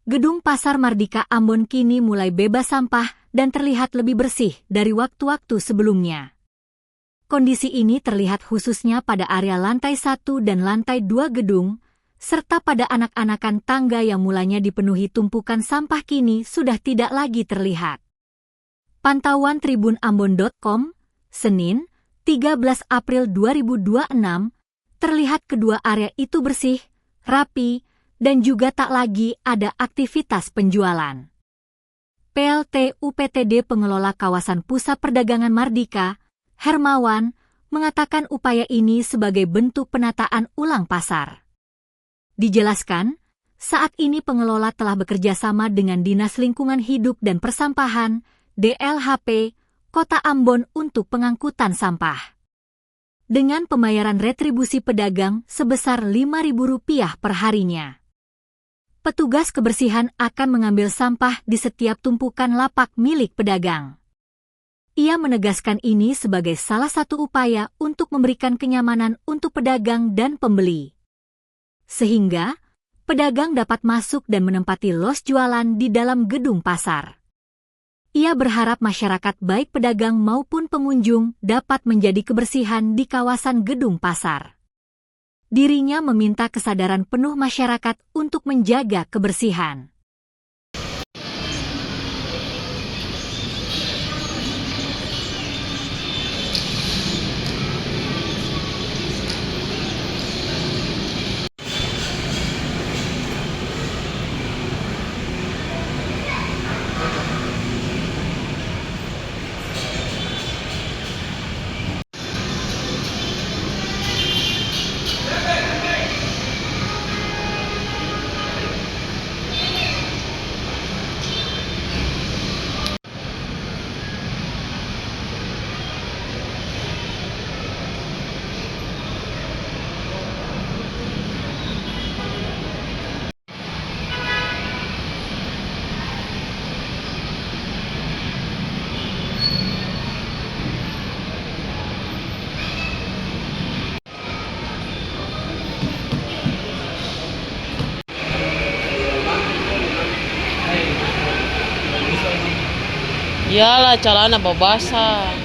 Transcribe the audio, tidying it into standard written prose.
Gedung Pasar Mardika Ambon kini mulai bebas sampah dan terlihat lebih bersih dari waktu-waktu sebelumnya. Kondisi ini terlihat khususnya pada area lantai 1 dan lantai 2 gedung, serta pada anak-anakan tangga yang mulanya dipenuhi tumpukan sampah kini sudah tidak lagi terlihat. Pantauan tribunambon.com, Senin, 13 April 2026, terlihat kedua area itu bersih, rapi, dan juga tak lagi ada aktivitas penjualan. PLT UPTD Pengelola Kawasan Pusat Perdagangan Mardika, Hermawan, mengatakan upaya ini sebagai bentuk penataan ulang pasar. Dijelaskan, saat ini pengelola telah bekerja sama dengan Dinas Lingkungan Hidup dan Persampahan, DLHP, Kota Ambon untuk pengangkutan sampah. Dengan pembayaran retribusi pedagang sebesar Rp5.000 per harinya. Petugas kebersihan akan mengambil sampah di setiap tumpukan lapak milik pedagang. Ia menegaskan ini sebagai salah satu upaya untuk memberikan kenyamanan untuk pedagang dan pembeli. Sehingga, pedagang dapat masuk dan menempati los jualan di dalam gedung pasar. Ia berharap masyarakat baik pedagang maupun pengunjung dapat menjadi kebersihan di kawasan gedung pasar. Dirinya meminta kesadaran penuh masyarakat untuk menjaga kebersihan. Iyalah, celana basah.